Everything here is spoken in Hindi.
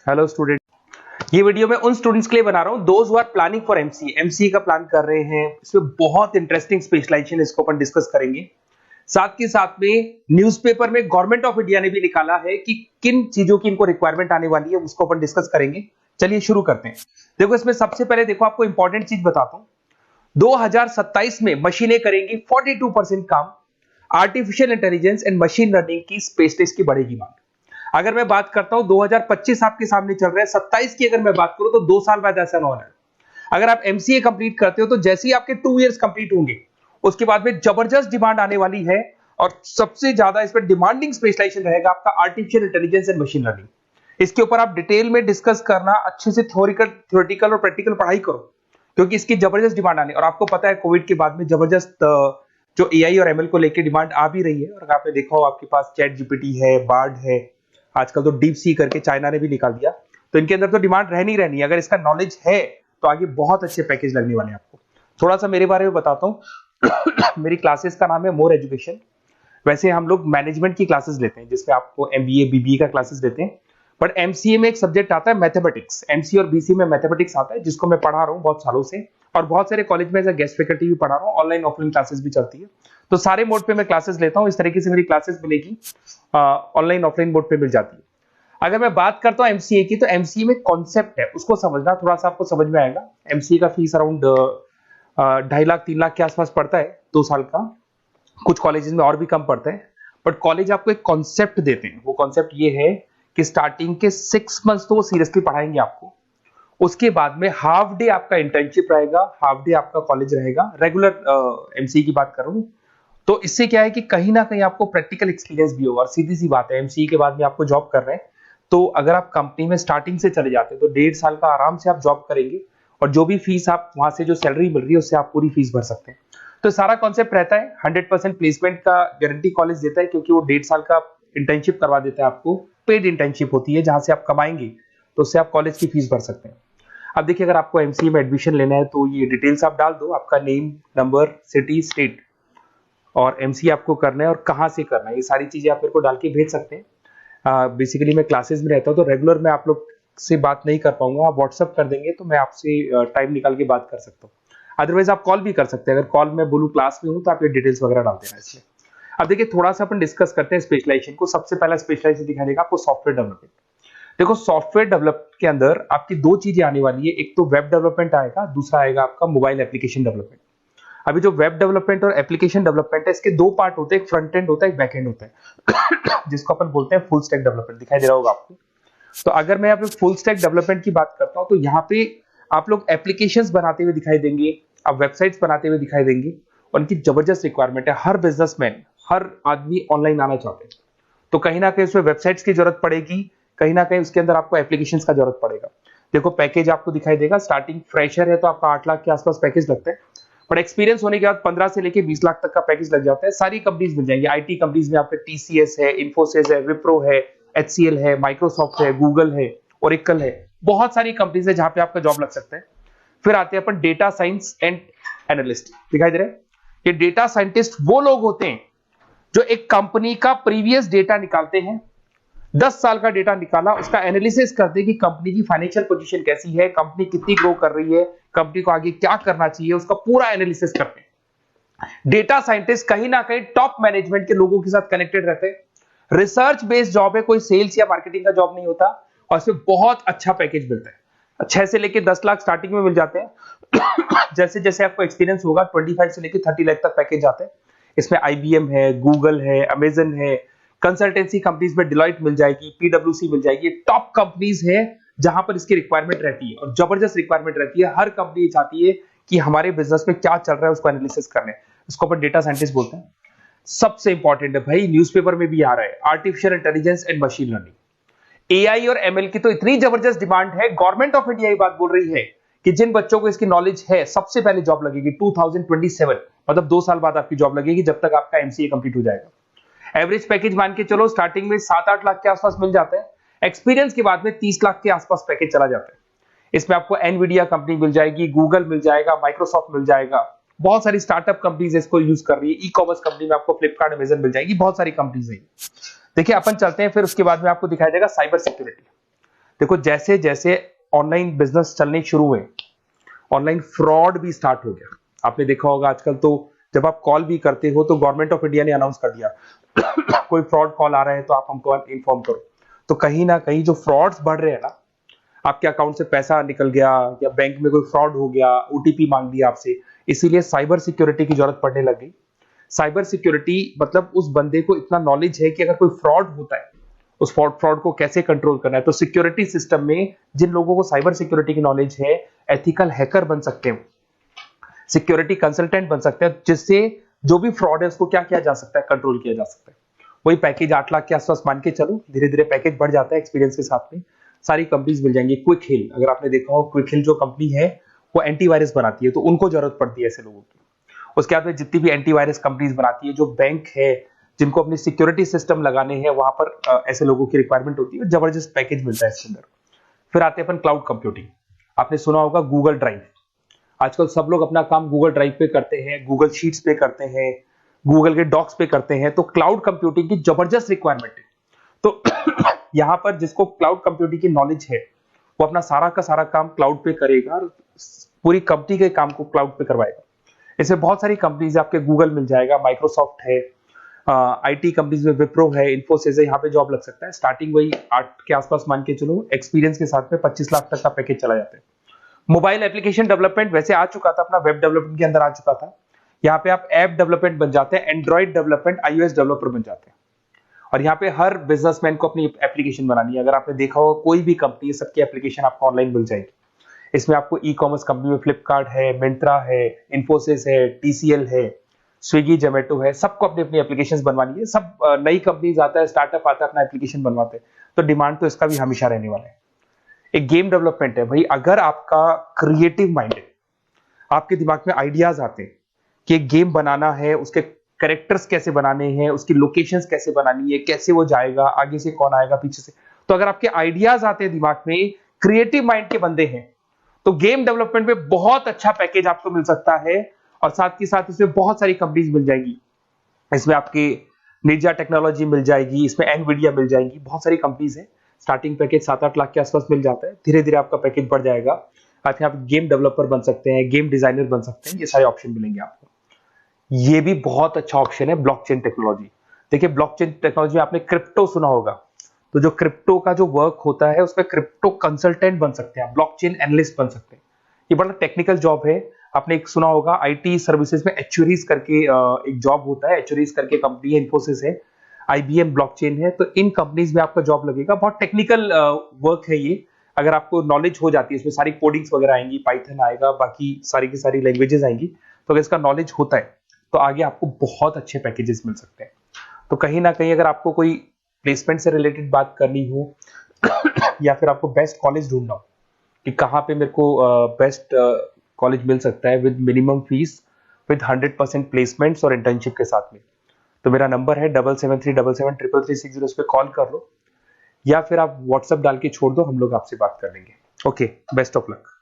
Hello student. ये वीडियो मैं उन स्टूडेंट्स के लिए बना रहा हूं those who are planning for MCA का प्लान कर रहे हैं। इसमें बहुत इंटरेस्टिंग स्पेशलाइजेशन इसको अपन डिस्कस करेंगे। साथ के साथ में न्यूज़पेपर में गवर्नमेंट ऑफ इंडिया ने भी निकाला है कि किन चीजों की इनको रिक्वायरमेंट आने वाली है, उसको अपन डिस्कस करेंगे। चलिए शुरू करते हैं। देखो इसमें सबसे पहले देखो आपको इंपॉर्टेंट चीज बताता हूं। 2027 में मशीनें करेंगी 42% काम। Artificial intelligence and machine learning की स्पेशलिस्ट की बढ़ेगी मांग। अगर मैं बात करता हूं 2025 आपके सामने चल रहा है, 27 की अगर मैं बात करूं तो 2 साल बाद ऐसा ना होना है। अगर आप एमसीए कंप्लीट करते हो तो जैसे ही आपके 2 इयर्स कंप्लीट होंगे उसके बाद में जबरदस्त डिमांड आने वाली है और सबसे ज्यादा इस पर डिमांडिंग स्पेशलाइजेशन रहेगा आपका artificial intelligence and machine learning. इसके ऊपर आप डिटेल में डिस्कस करना, अच्छे से थ्योरेटिकल और प्रैक्टिकल पढ़ाई करो क्योंकि इसकी जबरदस्त डिमांड आने। और आपको पता है कोविड के बाद में जबरदस्त जो एआई और एमएल को लेकर डिमांड आ भी रही है। और आपने देखा हो आपके पास चैट जीपीटी है, बार्ड है, आजकल तो डीप सी करके चाइना ने भी निकाल दिया। तो इनके अंदर तो डिमांड रहनी रहनी है। अगर इसका नॉलेज है तो आगे बहुत अच्छे पैकेज लगने वाले हैं आपको। थोड़ा सा मेरे बारे में बताता हूँ। मेरी क्लासेस का नाम है मोर एजुकेशन। वैसे हम लोग मैनेजमेंट की क्लासेस लेते हैं जिसमें आपको एमबीए बीबीए का क्लासेस देते हैं। बट एमसीए में एक सब्जेक्ट आता है मैथमेटिक्स। एमसीए और बीसीए में मैथमेटिक्स आता है जिसको मैं पढ़ा रहा हूँ बहुत सालों से और बहुत सारे कॉलेज में एज अ गेस्ट फैकल्टी भी पढ़ा रहा हूँ। ऑनलाइन ऑफलाइन क्लासेस भी चलती है। तो सारे मोड पे मैं क्लासेस लेता हूँ। इस तरीके से मेरी क्लासेस मिलेगी, ऑनलाइन ऑफलाइन मोड पे मिल जाती है। अगर मैं बात करता हूं एमसीए की तो एमसीए में कॉन्सेप्ट है उसको समझना, थोड़ा सा आपको समझ में आएगा। एमसीए का फीस अराउंड 2.5 लाख 3 लाख के आसपास पड़ता है 2 साल का। कुछ कॉलेजेस में और भी कम पड़ता है। बट कॉलेज आपको एक कॉन्सेप्ट देते हैं। वो कॉन्सेप्ट ये है कि स्टार्टिंग के 6 मंथ्स तो वो सीरियसली पढ़ाएंगे आपको। उसके बाद में हाफ डे आपका इंटर्नशिप रहेगा, हाफ डे आपका कॉलेज रहेगा। रेगुलर एमसीए की बात कर रहा हूं। तो इससे क्या है कि कहीं ना कहीं आपको प्रैक्टिकल एक्सपीरियंस भी होगा। और सीधी सी बात है एमसीए के बाद में आपको जॉब कर रहे हैं तो अगर आप कंपनी में स्टार्टिंग से चले जाते हैं तो 1.5 साल का आराम से आप जॉब करेंगे और जो भी फीस आप वहां से जो सैलरी मिल रही है उससे आप पूरी फीस भर सकते हैं। तो सारा कॉन्सेप्ट रहता है। 100% प्लेसमेंट का गारंटी कॉलेज देता है क्योंकि वो 1.5 साल का इंटर्नशिप करवा देता है आपको। पेड इंटर्नशिप होती है जहां से आप कमाएंगे तो उससे आप कॉलेज की फीस भर सकते हैं। अब देखिए अगर आपको एमसीए में एडमिशन लेना है तो ये डिटेल्स आप डाल दो, आपका नेम, नंबर, सिटी, स्टेट और एमसीए आपको करना है और कहां से करना है। ये सारी चीजें आप मेरे को डाल के भेज सकते हैं। बेसिकली मैं क्लासेस में रहता हूँ तो रेगुलर मैं आप लोग से बात नहीं कर पाऊंगा। आप व्हाट्सअप कर देंगे तो मैं आपसे टाइम निकाल के बात कर सकता हूँ। अदरवाइज आप कॉल भी कर सकते हैं। अगर कॉल में बोलूँ क्लास में हूँ तो आप ये डिटेल्स वगैरह डाल देना इसमें। अब देखिए थोड़ा सा अपन डिस्कस करते हैं स्पेशलाइजेशन को। सबसे पहला स्पेशलाइजेशन दिखाई देगा आपको सॉफ्टवेयर डेवलपमेंट। देखो सॉफ्टवेयर डेवलप के अंदर आपकी 2 चीजें आने वाली है। एक तो वेब डेवलपमेंट आएगा, दूसरा आएगा आपका मोबाइल एप्लीकेशन डेवलपमेंट। अभी जो वेब डेवलपमेंट और एप्लीकेशन डेवलपमेंट है इसके 2 पार्ट होते हैं, एक फ्रंट एंड होता है, एक बैक एंड होता है जिसको अपन बोलते हैं फुल स्टैक डेवलपमेंट। दिखाई दे रहा होगा आपको। तो अगर मैं यहाँ पे फुल स्टैक डेवलपमेंट की बात करता हूँ तो यहाँ पे आप लोग एप्लीकेशंस बनाते हुए दिखाई देंगे, आप वेबसाइट्स बनाते हुए दिखाई देंगे। उनकी जबरदस्त रिक्वायरमेंट है। हर बिजनेसमैन, हर आदमी ऑनलाइन आना चाहते हैं तो कहीं ना कहीं उसमें वेबसाइट्स की जरूरत पड़ेगी, कहीं ना कहीं उसके अंदर आपको एप्लीकेशंस का जरूरत पड़ेगा। देखो पैकेज आपको दिखाई देगा। स्टार्टिंग फ्रेशर है तो आपका 8 लाख के आसपास पैकेज लगता है। बट एक्सपीरियंस होने के बाद 15 से लेके 20 लाख तक का पैकेज लग जाता है। सारी कंपनीज मिल जाएंगी। आईटी कंपनीज में आपके टीसीएस है, इन्फोसिस है, विप्रो है, एचसीएल है, माइक्रोसॉफ्ट है, गूगल है, ओरेकल है। बहुत सारी कंपनीज है जहां पे आपका जॉब लग सकता है। फिर आते हैं अपन डेटा साइंस एंड एनालिस्ट। दिखाई दे रहा है? ये डेटा साइंटिस्ट वो लोग होते हैं जो एक कंपनी का प्रीवियस डेटा निकालते हैं। 10 साल का डेटा निकाला, उसका एनालिसिस करते हैं कि कंपनी की फाइनेंशियल पोजीशन कैसी है, कंपनी कितनी ग्रो कर रही है, कंपनी को आगे क्या करना चाहिए, उसका पूरा एनालिसिस करते हैं। डेटा साइंटिस्ट कहीं ना कहीं टॉप मैनेजमेंट के लोगों के साथ कनेक्टेड रहते हैं। रिसर्च बेस्ड जॉब है, कोई सेल्स या मार्केटिंग का जॉब नहीं होता और इसमें बहुत अच्छा पैकेज मिलता है। 6 से लेकर 10 लाख स्टार्टिंग में मिल जाते हैं। जैसे जैसे आपको एक्सपीरियंस होगा 25 से लेकर 30 लाख तक पैकेज आते हैं। इसमें आईबीएम है, गूगल है, अमेजन है, कंसल्टेंसी कंपनीज में डिलॉयट मिल जाएगी, पीडब्ल्यूसी मिल जाएगी। टॉप कंपनीज है जहां पर इसकी रिक्वायरमेंट रहती है और जबरदस्त रिक्वायरमेंट रहती है। हर कंपनी चाहती है कि हमारे बिजनेस में क्या चल रहा है उसको एनालिसिस करने। इसको अपन डेटा साइंटिस्ट बोलते हैं। सबसे इंपॉर्टेंट है भाई, न्यूज़पेपर में भी आ रहा है, artificial intelligence and machine learning. AI और एमएल की तो इतनी जबरदस्त डिमांड है। गवर्नमेंट ऑफ इंडिया ये बात बोल रही है कि जिन बच्चों को इसकी नॉलेज है सबसे पहले जॉब लगेगी 2027, मतलब 2 साल बाद आपकी जॉब लगेगी जब तक आपका एमसीए कंप्लीट हो जाएगा। एवरेज पैकेज मान के चलो स्टार्टिंग में 7-8 लाख के आसपास मिल जाते हैं। एक्सपीरियंस के बाद में 30 लाख के आसपास पैकेज चला जाता है। इसमें आपको एनवीडिया कंपनी मिल जाएगी, गूगल मिल जाएगा, माइक्रोसॉफ्ट मिल जाएगा। बहुत सारी स्टार्टअप कंपनीज इसको यूज कर रही है। ई कॉमर्स कंपनी में आपको फ्लिपकार्ट, अमेजन मिल जाएगी। बहुत सारी कंपनीज है। देखिए अपन चलते हैं फिर उसके बाद में आपको दिखाई देगा साइबर सिक्योरिटी। देखो जैसे जैसे ऑनलाइन बिजनेस चलने शुरू हुए, ऑनलाइन फ्रॉड भी स्टार्ट हो गया। आपने देखा होगा आजकल तो जब आप कॉल भी करते हो तो गवर्नमेंट ऑफ इंडिया ने अनाउंस कर दिया कोई फ्रॉड कॉल आ रहा है तो आप हमको इन्फॉर्म करो। तो कहीं ना कहीं जो फ्रॉड्स बढ़ रहे हैं ना, आपके अकाउंट से पैसा निकल गया या बैंक में कोई फ्रॉड हो गया, ओटीपी मांग लिया आपसे, इसीलिए साइबर सिक्योरिटी की जरूरत पड़ने लग गई। साइबर सिक्योरिटी मतलब उस बंदे को इतना नॉलेज है कि अगर कोई फ्रॉड होता है, उस फ्रॉड को कैसे कंट्रोल करना है। तो सिक्योरिटी सिस्टम में जिन लोगों को साइबर सिक्योरिटी की नॉलेज है, एथिकल हैकर बन सकते हैं, सिक्योरिटी कंसल्टेंट बन सकते हैं, जिससे जो भी फ्रॉड है उसको क्या किया जा सकता है, कंट्रोल किया जा सकता है। वही पैकेज 8 लाख के आसपास मान के चलो, धीरे धीरे पैकेज बढ़ जाता है एक्सपीरियंस के साथ में। सारी कंपनीज मिल जाएंगी। क्विक हिल, अगर आपने देखा हो, क्विक हिल जो कंपनी है वो एंटीवायरस बनाती है, तो उनको जरूरत पड़ती है ऐसे लोगों की। उसके बाद में जितनी भी एंटीवायरस कंपनीज बनाती है, जो बैंक है जिनको अपनी सिक्योरिटी सिस्टम लगाने हैं, वहां पर ऐसे लोगों की रिक्वायरमेंट होती है। जबरदस्त पैकेज मिलता है इसके अंदर। फिर आते हैं अपन क्लाउड कंप्यूटिंग। आपने सुना होगा गूगल ड्राइव, आजकल सब लोग अपना काम गूगल ड्राइव पे करते हैं, गूगल शीट्स पे करते हैं, गूगल के डॉक्स पे करते हैं। तो क्लाउड कंप्यूटिंग की जबरदस्त रिक्वायरमेंट है। तो यहां पर जिसको क्लाउड कंप्यूटिंग की नॉलेज है, वो अपना सारा का सारा काम क्लाउड पे करेगा और पूरी कंपनी के काम को क्लाउड पे करवाएगा। इसमें बहुत सारी कंपनीज है, आपके गूगल मिल जाएगा, माइक्रोसॉफ्ट है, आईटी कंपनीज में विप्रो है, इन्फोसिस है, यहाँ पे जॉब लग सकता है। स्टार्टिंग वही 8 के आसपास मान के चलो, एक्सपीरियंस के साथ में 25 लाख तक का पैकेज चला जाता है। मोबाइल एप्लीकेशन डेवलपमेंट वैसे आ चुका था, अपना वेब डेवलपमेंट के अंदर आ चुका था। यहाँ पे आप ऐप डेवलपमेंट बन जाते हैं, एंड्रॉइड डेवलपमेंट, आईओएस डेवलपर बन जाते हैं। और यहाँ पे हर बिजनेसमैन को अपनी एप्लीकेशन बनानी है। अगर आपने देखा हो कोई भी कंपनी, सबकी एप्लीकेशन आपको ऑनलाइन मिल जाएगी। इसमें आपको ई कॉमर्स कंपनी में फ्लिपकार्ट है, मिंत्रा है, इन्फोसिस है, टीसीएल है, स्विगी, जोमेटो है, सबको अपनी अपनी एप्लीकेशंस बनवानी है। सब नई कंपनीज आता है, स्टार्टअप आता है, अपना एप्लीकेशन बनवाते हैं। तो डिमांड तो इसका भी हमेशा रहने वाला है। एक गेम डेवलपमेंट है भाई, अगर आपका क्रिएटिव माइंड है, आपके दिमाग में आइडियाज आते हैं कि एक गेम बनाना है, उसके कैरेक्टर्स कैसे बनाने हैं, उसकी लोकेशंस कैसे बनानी है, कैसे वो जाएगा, आगे से कौन आएगा, पीछे से, तो अगर आपके आइडियाज आते हैं दिमाग में, क्रिएटिव माइंड के बंदे हैं, तो गेम डेवलपमेंट में बहुत अच्छा पैकेज आपको मिल सकता है। और साथ के साथ इसमें बहुत सारी कंपनीज मिल जाएगी। इसमें आपकी निंजा टेक्नोलॉजी मिल जाएगी, इसमें एनवीडिया मिल जाएगी, बहुत सारी कंपनीज है। स्टार्टिंग पैकेज 7-8 लाख के आसपास मिल जाता है, धीरे धीरे आपका पैकेज बढ़ जाएगा। आप गेम डेवलपर बन सकते हैं, गेम डिजाइनर बन सकते हैं, ये सारे ऑप्शन मिलेंगे आपको। ये भी बहुत अच्छा ऑप्शन है ब्लॉकचेन टेक्नोलॉजी। देखिए ब्लॉकचेन टेक्नोलॉजी में आपने क्रिप्टो सुना होगा, तो जो क्रिप्टो का जो वर्क होता है उसमें क्रिप्टो कंसल्टेंट बन सकते हैं, ब्लॉकचेन एनालिस्ट बन सकते हैं। ये बड़ा टेक्निकल जॉब है। आपने एक सुना होगा आईटी सर्विसेज में एचुरीज करके एक जॉब होता है, एचुरीज करके कंपनी है, इन्फोसिस है, आईबीएम ब्लॉकचेन है। तो इन कंपनीज में आपका जॉब लगेगा। बहुत टेक्निकल वर्क है ये। अगर आपको नॉलेज हो जाती है, इसमें सारी कोडिंग्स वगैरह आएंगी, पाइथन आएगा, बाकी सारी की सारी लैंग्वेजेस आएंगी, तो अगर इसका नॉलेज होता है तो आगे आपको बहुत अच्छे पैकेजेस मिल सकते हैं। तो कहीं ना कहीं अगर आपको कोई प्लेसमेंट से रिलेटेड बात करनी हो या फिर आपको बेस्ट कॉलेज ढूंढना हो कि कहाँ पे मेरे को बेस्ट कॉलेज मिल सकता है with minimum fees, with 100% placements और इंटर्नशिप के साथ में, तो मेरा नंबर है 7737773360। इस पे कॉल कर लो या फिर आप व्हाट्सएप डाल के छोड़ दो, हम लोग आपसे बात कर लेंगे। Okay, best of luck.